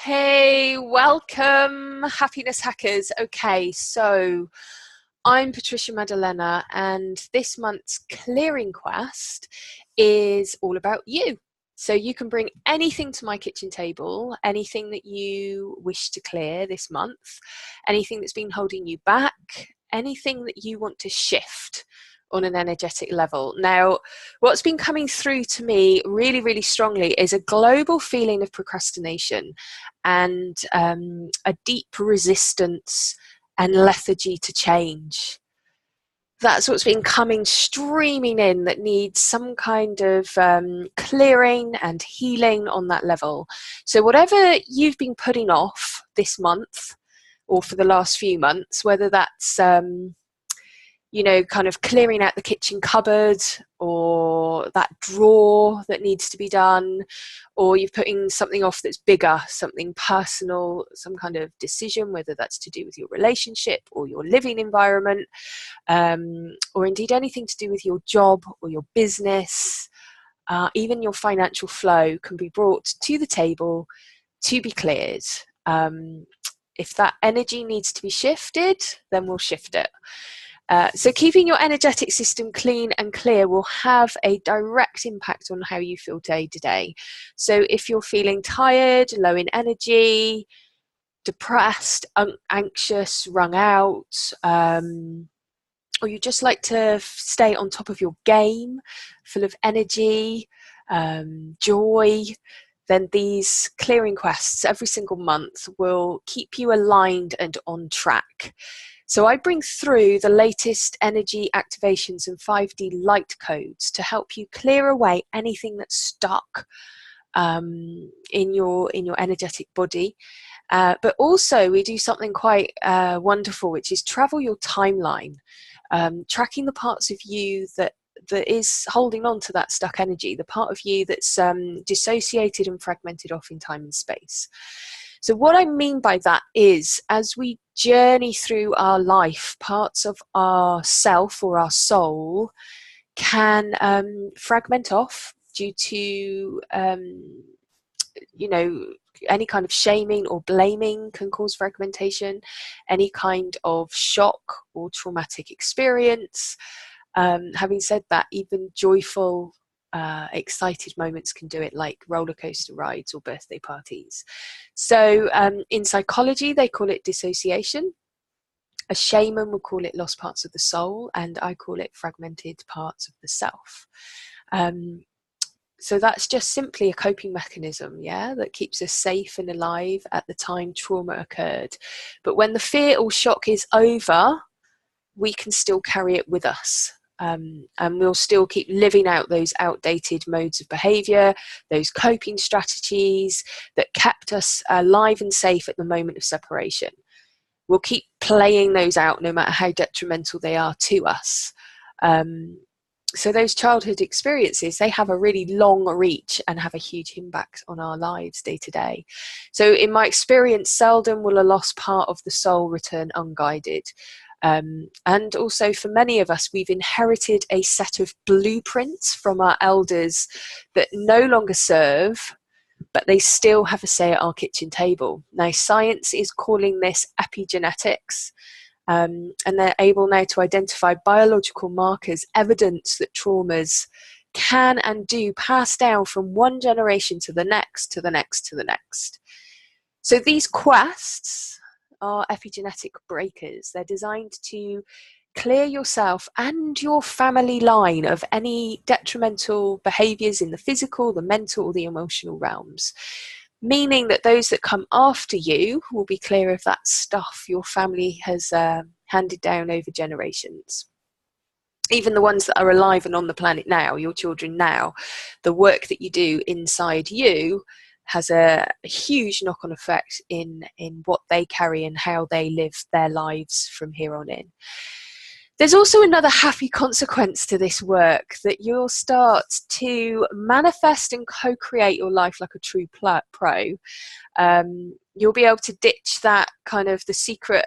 Hey, welcome, happiness hackers. Okay, so I'm Patricia Madalena, and this month's clearing quest is all about you. So you can bring anything to my kitchen table, anything that you wish to clear this month, anything that's been holding you back, anything that you want to shift on an energetic level. Now, what's been coming through to me really, really strongly is a global feeling of procrastination and a deep resistance and lethargy to change. That's what's been coming streaming in, that needs some kind of clearing and healing on that level. So whatever you've been putting off this month or for the last few months, whether that's kind of clearing out the kitchen cupboard or that drawer that needs to be done, or you're putting something off that's bigger, something personal, some kind of decision, whether that's to do with your relationship or your living environment, or indeed anything to do with your job or your business, even your financial flow can be brought to the table to be cleared. If that energy needs to be shifted, then we'll shift it. So keeping your energetic system clean and clear will have a direct impact on how you feel day to day. So if you're feeling tired, low in energy, depressed, anxious, wrung out, or you just like to stay on top of your game, full of energy, joy, then these clearing quests every single month will keep you aligned and on track. So I bring through the latest energy activations and 5D light codes to help you clear away anything that's stuck in your energetic body. But also we do something quite wonderful, which is travel your timeline, tracking the parts of you that is holding on to that stuck energy, the part of you that's dissociated and fragmented off in time and space. So what I mean by that is, as we journey through our life, parts of our self or our soul can fragment off due to any kind of shaming or blaming can cause fragmentation, any kind of shock or traumatic experience. Having said that, even joyful, excited moments can do it, like roller coaster rides or birthday parties. So in psychology, they call it dissociation. A shaman would call it lost parts of the soul, and I call it fragmented parts of the self. So that's just simply a coping mechanism, that keeps us safe and alive at the time trauma occurred. But when the fear or shock is over, we can still carry it with us. And we'll still keep living out those outdated modes of behavior, those coping strategies that kept us alive and safe at the moment of separation. We'll keep playing those out no matter how detrimental they are to us. So those childhood experiences, they have a really long reach and have a huge impact on our lives day to day. So in my experience, seldom will a lost part of the soul return unguided. And also for many of us, we've inherited a set of blueprints from our elders that no longer serve, but they still have a say at our kitchen table. Now, science is calling this epigenetics. And they're able now to identify biological markers, evidence that traumas can and do pass down from one generation to the next, to the next, to the next. So these quests are epigenetic breakers. They're designed to clear yourself and your family line of any detrimental behaviors in the physical, the mental, or the emotional realms. Meaning that those that come after you will be clear of that stuff your family has handed down over generations. Even the ones that are alive and on the planet now, your children now, the work that you do inside you has a huge knock-on effect in what they carry and how they live their lives from here on in. There's also another happy consequence to this work, that you'll start to manifest and co-create your life like a true pro. You'll be able to ditch that kind of the secret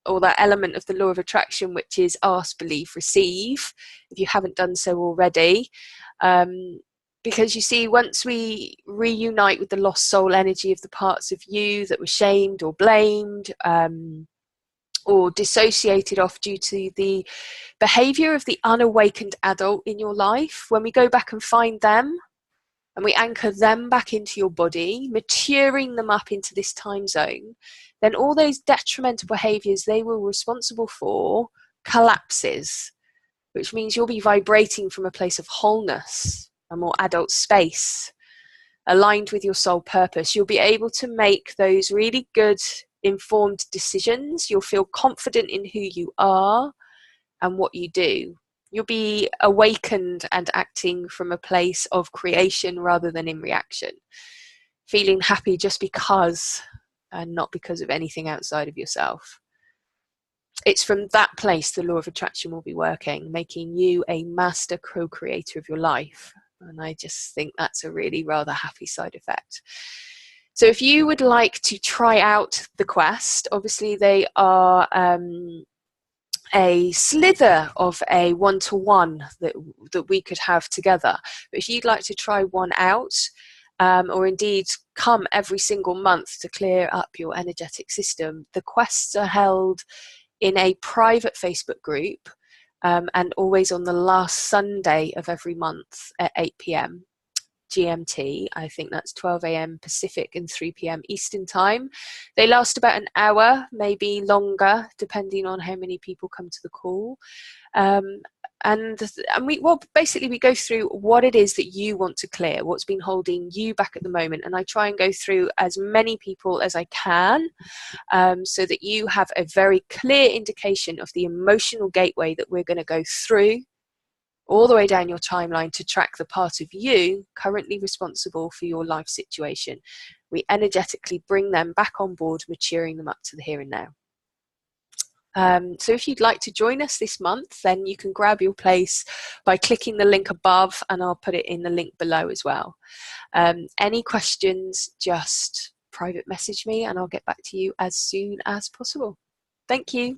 or that element of the law of attraction, which is ask, believe, receive, if you haven't done so already. Because you see, once we reunite with the lost soul energy of the parts of you that were shamed or blamed, or dissociated off due to the behavior of the unawakened adult in your life, when we go back and find them and we anchor them back into your body, maturing them up into this time zone, then all those detrimental behaviors they were responsible for collapses, which means you'll be vibrating from a place of wholeness, a more adult space, aligned with your soul purpose. You'll be able to make those really good, informed decisions. You'll feel confident in who you are and what you do. You'll be awakened and acting from a place of creation rather than in reaction. Feeling happy just because and not because of anything outside of yourself. It's from that place the law of attraction will be working, making you a master co-creator of your life. And I just think that's a really rather happy side effect. So if you would like to try out the quest, obviously they are a slither of a one-to-one that we could have together. But if you'd like to try one out, or indeed come every single month to clear up your energetic system, the quests are held in a private Facebook group, and always on the last Sunday of every month at 8 p.m. GMT. I think that's 12 a.m. Pacific and 3 p.m. Eastern time. They last about an hour, maybe longer, depending on how many people come to the call. And we basically we go through what it is that you want to clear, what's been holding you back at the moment, and I try and go through as many people as I can, so that you have a very clear indication of the emotional gateway that we're going to go through all the way down your timeline to track the part of you currently responsible for your life situation. We energetically bring them back on board, maturing them up to the here and now. So if you'd like to join us this month, then you can grab your place by clicking the link above, and I'll put it in the link below as well. Any questions, just private message me and I'll get back to you as soon as possible. Thank you.